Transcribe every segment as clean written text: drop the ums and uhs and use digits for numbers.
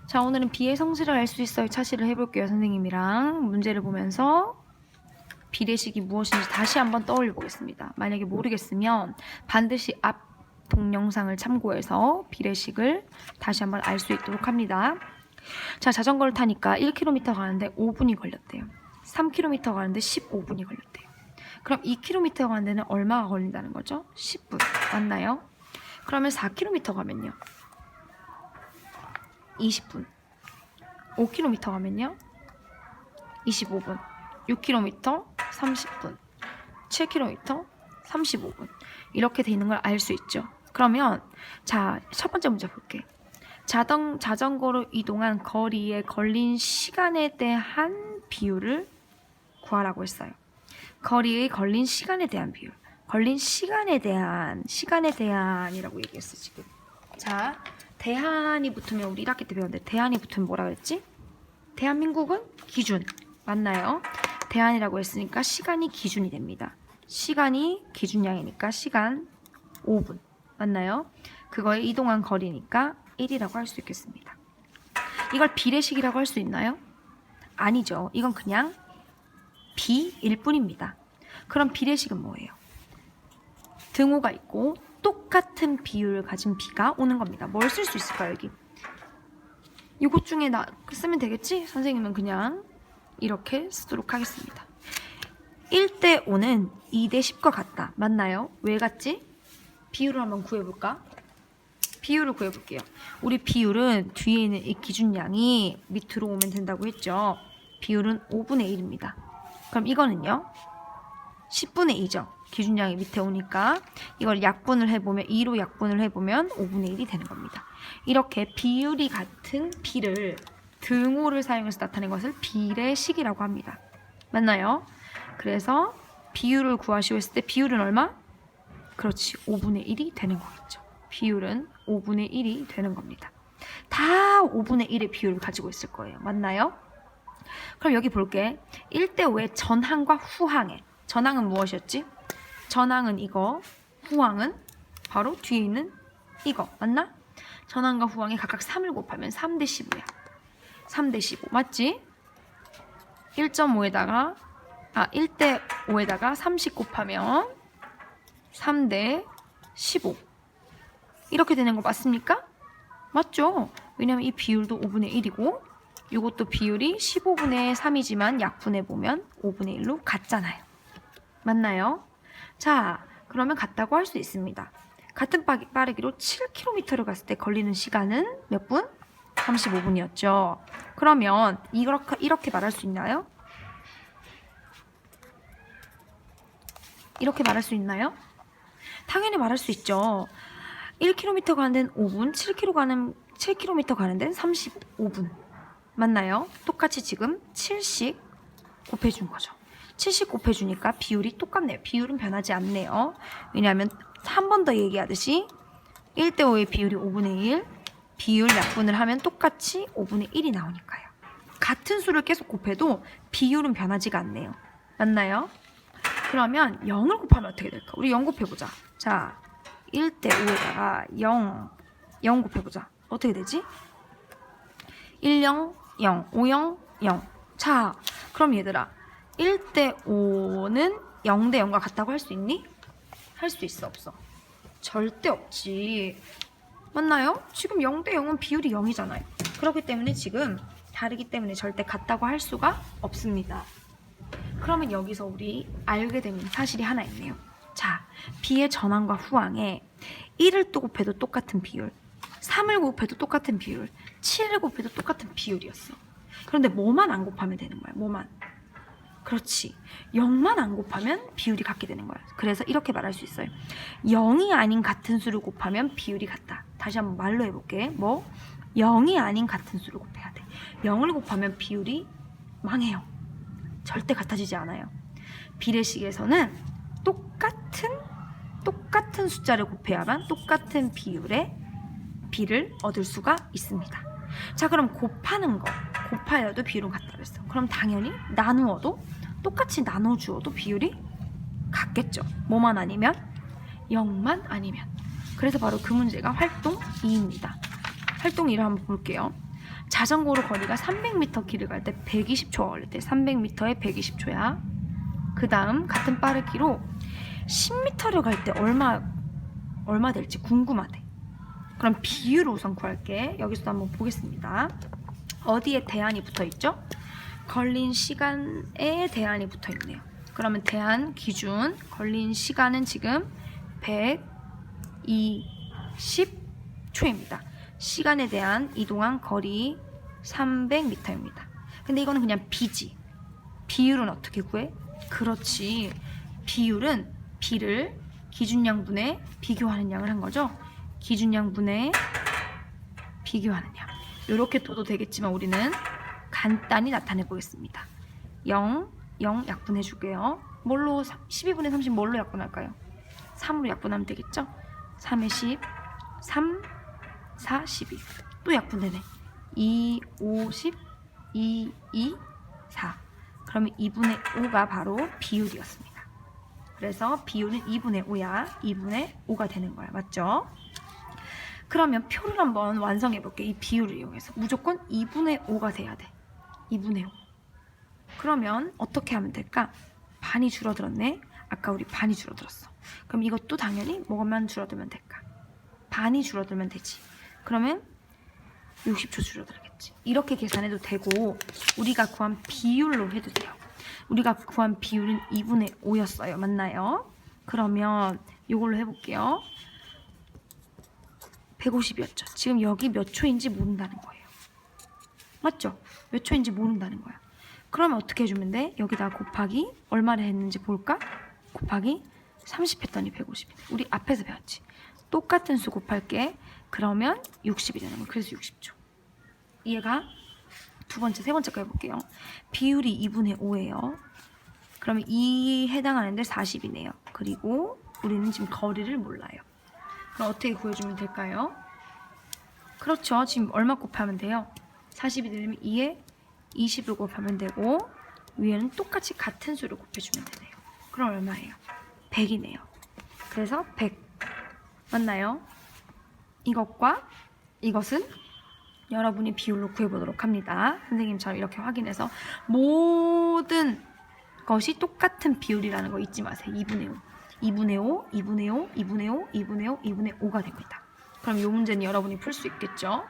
자, 오늘은 비의 성질을 알 수 있어요. 차시를 해볼게요. 선생님이랑 문제를 보면서 비례식이 무엇인지 다시 한번 떠올려 보겠습니다. 만약에 모르겠으면 반드시 앞 동영상을 참고해서 비례식을 다시 한번 알 수 있도록 합니다. 자, 자전거를 타니까 1km 가는데 5분이 걸렸대요. 3km 가는데 15분이 걸렸대요. 그럼 2km 가는 데는 얼마가 걸린다는 거죠? 10분. 맞나요? 그러면 4km 가면요? 20분. 5km 가면요? 25분. 6km 30분. 7km 35분. 이렇게 돼 있는 걸 알 수 있죠. 그러면 자, 첫 번째 문제 볼게. 자전거로 이동한 거리에 걸린 시간에 대한 비율을 구하라고 했어요. 거리에 걸린 시간에 대한 비율. 걸린 시간에 대한이라고 얘기했어, 지금. 자, 대한이 붙으면 우리 1학기 때 배웠는데 대한이 붙으면 뭐라 그랬지? 대한민국은 기준. 맞나요? 대한이라고 했으니까 시간이 기준이 됩니다. 시간이 기준량이니까 시간 5분. 맞나요? 그거에 이동한 거리니까 1이라고 할 수 있겠습니다. 이걸 비례식이라고 할 수 있나요? 아니죠. 이건 그냥 비일 뿐입니다. 그럼 비례식은 뭐예요? 등호가 있고 똑같은 비율을 가진 비가 오는 겁니다. 뭘 쓸 수 있을까요, 여기? 이것 중에 쓰면 되겠지? 선생님은 그냥 이렇게 쓰도록 하겠습니다. 1대 5는 2대 10과 같다. 맞나요? 왜 같지? 비율을 한번 구해볼까? 비율을 구해볼게요. 우리 비율은 뒤에 있는 이 기준량이 밑으로 오면 된다고 했죠. 비율은 5분의 1입니다. 그럼 이거는요? 10분의 2죠. 기준량이 밑에 오니까 이걸 약분을 해보면 2로 약분을 해보면 5분의 1이 되는 겁니다. 이렇게 비율이 같은 비를 등호를 사용해서 나타낸 것을 비례식이라고 합니다. 맞나요? 그래서 비율을 구하시오 했을 때 비율은 얼마? 그렇지, 5분의 1이 되는 거겠죠. 비율은 5분의 1이 되는 겁니다. 다 5분의 1의 비율을 가지고 있을 거예요. 맞나요? 그럼 여기 볼게. 1대 5의 전항과 후항에 전항은 무엇이었지? 전항은 이거, 후항은 바로 뒤에 있는 이거. 맞나? 전항과 후항에 각각 3을 곱하면 3대 15야. 3대 15. 맞지? 1.5에다가 1대 5에다가 30 곱하면 3대 15. 이렇게 되는 거 맞습니까? 맞죠? 왜냐면 이 비율도 5분의 1이고 이것도 비율이 15분의 3이지만 약분해보면 5분의 1로 같잖아요. 맞나요? 자, 그러면 같다고 할 수 있습니다. 같은 빠르기로 7km를 갔을 때 걸리는 시간은 몇 분? 35분이었죠. 그러면 이렇게 말할 수 있나요? 이렇게 말할 수 있나요? 당연히 말할 수 있죠. 1km 가는 데는 5분, 7km 가는 데는 35분. 맞나요? 똑같이 지금 7씩 곱해준 거죠. 7씩 곱해주니까 비율이 똑같네요. 비율은 변하지 않네요. 왜냐하면 한 번 더 얘기하듯이 1대 5의 비율이 5분의 1, 비율 약분을 하면 똑같이 5분의 1이 나오니까요. 같은 수를 계속 곱해도 비율은 변하지가 않네요. 맞나요? 그러면 0을 곱하면 어떻게 될까? 우리 0 곱해보자. 자, 1대 5에다가 0 곱해보자. 어떻게 되지? 1, 0, 0, 5, 0, 0. 자, 그럼 얘들아, 1대 5는 0대 0과 같다고 할 수 있니? 할 수 있어, 없어? 절대 없지. 맞나요? 지금 0대 0은 비율이 0이잖아요. 그렇기 때문에 지금 다르기 때문에 절대 같다고 할 수가 없습니다. 그러면 여기서 우리 알게 되는 사실이 하나 있네요. 자, 비의 전항과 후항에 1을 또 곱해도 똑같은 비율, 3을 곱해도 똑같은 비율, 7을 곱해도 똑같은 비율이었어. 그런데 뭐만 안 곱하면 되는 거야. 뭐만. 그렇지. 0만 안 곱하면 비율이 같게 되는 거야. 그래서 이렇게 말할 수 있어요. 0이 아닌 같은 수를 곱하면 비율이 같다. 다시 한번 말로 해볼게. 0이 아닌 같은 수를 곱해야 돼. 0을 곱하면 비율이 망해요. 절대 같아지지 않아요. 비례식에서는 똑같은 숫자를 곱해야만 똑같은 비율의 비를 얻을 수가 있습니다. 자, 그럼 곱하여도 비율은 같다 그랬어. 그럼 당연히 나누어도 똑같이 나눠주어도 비율이 같겠죠. 뭐만 아니면? 0만 아니면. 그래서 바로 그 문제가 활동 2입니다. 활동 2를 한번 볼게요. 자전거로 거리가 300m 길을 갈 때 120초가 걸릴 때 300m에 120초야. 그 다음 같은 빠르기로 10m를 갈 때 얼마 될지 궁금하대. 그럼 비율을 우선 구할게. 여기서도 한번 보겠습니다. 어디에 대안이 붙어있죠? 걸린 시간에 대안이 붙어있네요. 그러면 대안 기준 걸린 시간은 지금 120초입니다. 시간에 대한 이동한 거리 300m입니다. 근데 이거는 그냥 비지. 비율은 어떻게 구해? 그렇지. 비율은 비를 기준양분에 비교하는 양을 한 거죠. 기준양분에 비교하는 양. 이렇게 둬도 되겠지만 우리는 간단히 나타내 보겠습니다. 0, 0 약분해 줄게요. 뭘로 12분의 30 뭘로 약분할까요? 3으로 약분하면 되겠죠? 3에 10, 3, 4, 12. 또 약분되네. 2, 5, 10, 2, 2, 4. 그러면 2분의 5가 바로 비율이었습니다. 그래서 비율은 2분의 5야. 2분의 5가 되는 거야. 맞죠? 그러면 표를 한번 완성해 볼게. 이 비율을 이용해서 무조건 2분의 5가 돼야 돼. 2분의 5. 그러면 어떻게 하면 될까? 반이 줄어들었네. 아까 우리 반이 줄어들었어. 그럼 이것도 당연히 뭐만 줄어들면 될까? 반이 줄어들면 되지. 그러면 60초 줄어들겠지. 이렇게 계산해도 되고 우리가 구한 비율로 해도 돼요. 우리가 구한 비율은 2분의 5였어요. 맞나요? 그러면 이걸로 해볼게요. 150이었죠. 지금 여기 몇 초인지 모른다는 거예요. 맞죠? 몇 초인지 모른다는 거야. 그러면 어떻게 해주면 돼? 여기다 곱하기 얼마를 했는지 볼까? 곱하기 30 했더니 150이네. 우리 앞에서 배웠지. 똑같은 수 곱할게. 그러면 60이 되는 거야. 그래서 60초. 이해가? 두 번째, 세 번째 거 해볼게요. 비율이 2분의 5예요. 그러면 이 해당하는데 40이네요. 그리고 우리는 지금 거리를 몰라요. 그럼 어떻게 구해주면 될까요? 그렇죠. 지금 얼마 곱하면 돼요? 40이 되려면 2에 20을 곱하면 되고 위에는 똑같이 같은 수를 곱해주면 되네요. 그럼 얼마예요? 100이네요. 그래서 100 맞나요? 이것과 이것은 여러분이 비율로 구해보도록 합니다. 선생님처럼 이렇게 확인해서 모든 것이 똑같은 비율이라는 거 잊지 마세요. 2분의 5, 2분의 5, 2분의 5, 2분의 5, 2분의 5, 2분의 5가 됩니다. 그럼 이 문제는 여러분이 풀 수 있겠죠?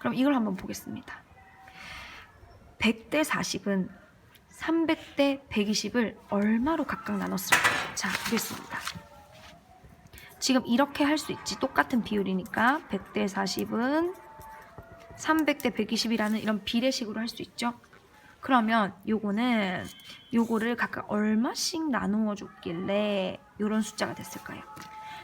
그럼 이걸 한번 보겠습니다. 100대 40은 300대 120을 얼마로 각각 나눴을까요? 자, 보겠습니다. 지금 이렇게 할 수 있지. 똑같은 비율이니까 100대 40은 300대 120이라는 이런 비례식으로 할 수 있죠. 그러면 요거를 각각 얼마씩 나누어 줬길래 이런 숫자가 됐을까요?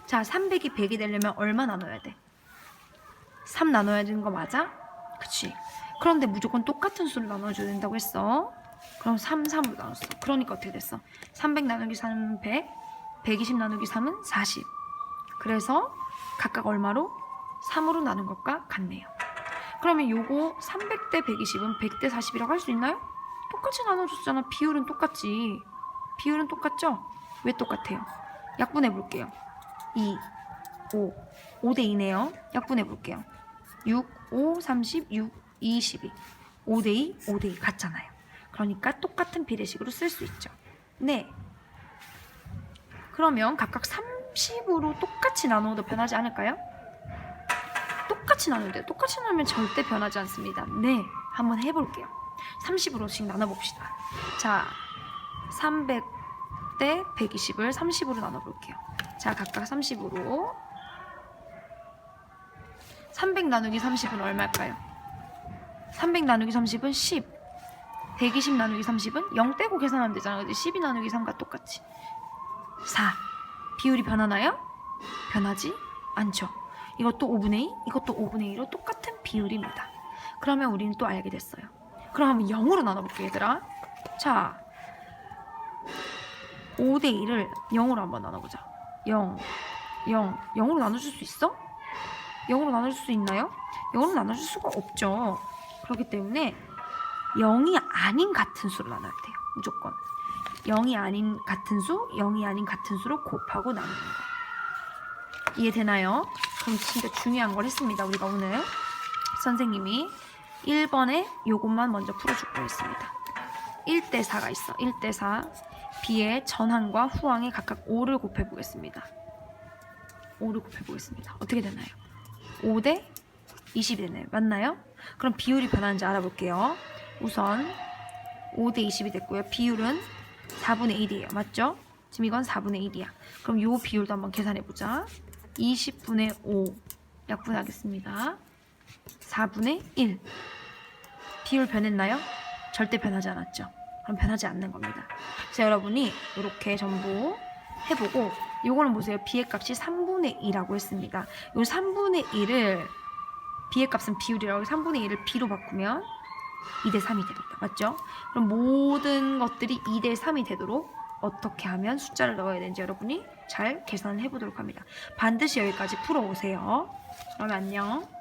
자, 300이 100이 되려면 얼마 나눠야 돼? 3 나눠야 되는 거 맞아? 그치? 그런데 무조건 똑같은 수를 나눠줘야 된다고 했어. 그럼 3, 3으로 나눴어. 그러니까 어떻게 됐어? 300 나누기 3은 100, 120 나누기 3은 40. 그래서 각각 얼마로? 3으로 나눈 것과 같네요. 그러면 요거 300대 120은 100대 40이라고 할 수 있나요? 똑같이 나눠줬잖아. 비율은 똑같지. 비율은 똑같죠? 왜 똑같아요? 약분해 볼게요. 2, 5, 5대 2네요. 약분해 볼게요. 6, 5, 30, 6, 2, 12. 5대 2, 5대 2 같잖아요. 그러니까 똑같은 비례식으로 쓸 수 있죠. 네. 그러면 각각 30으로 똑같이 나누어도 변하지 않을까요? 똑같이 나누는데 똑같이 나누면 절대 변하지 않습니다. 네, 한번 해볼게요. 30으로씩 나눠봅시다. 자, 300대 120을 30으로 나눠볼게요. 자, 각각 30으로 300 나누기 30은 얼마일까요? 300 나누기 30은 10. 120 나누기 30은 0 떼고 계산하면 되잖아. 그치? 12 나누기 3과 똑같이 4. 비율이 변하나요? 변하지 않죠. 이것도 5분의 2, 이것도 5분의 2로 똑같은 비율입니다. 그러면 우리는 또 알게 됐어요. 그럼 한번 0으로 나눠볼게요, 얘들아. 자, 5대 2를 0으로 한번 나눠보자. 0, 0, 0으로 나눠줄 수 있어? 0으로 나눠줄 수 있나요? 0으로 나눠줄 수가 없죠. 그렇기 때문에 0이 아닌 같은 수로 나눠야 돼요. 무조건. 0이 아닌 같은 수, 0이 아닌 같은 수로 곱하고 나누는 거. 이해되나요? 그럼 진짜 중요한 걸 했습니다. 우리가 오늘 선생님이 1번에 요것만 먼저 풀어줄 거겠습니다. 1대4가 있어. 1대4. b의 전항과 후항에 각각 5를 곱해보겠습니다. 5를 곱해보겠습니다. 어떻게 되나요? 5대 20이 되나요? 맞나요? 그럼 비율이 변하는지 알아볼게요. 우선 5대 20이 됐고요. 비율은 4분의 1이에요. 맞죠? 지금 이건 4분의 1이야. 그럼 요 비율도 한번 계산해보자. 20분의 5 약분하겠습니다. 4분의 1. 비율 변했나요? 절대 변하지 않았죠. 그럼 변하지 않는 겁니다. 그래서 여러분이 이렇게 전부 해보고 요거는 보세요. b의 값이 3분의 2라고 했습니다. 요 3분의 1을 b의 값은 비율이라고 3분의 1을 b로 바꾸면 2대3이 되겠다. 맞죠? 그럼 모든 것들이 2대3이 되도록 어떻게 하면 숫자를 넣어야 되는지 여러분이 잘 계산해 보도록 합니다. 반드시 여기까지 풀어오세요. 그러면 안녕.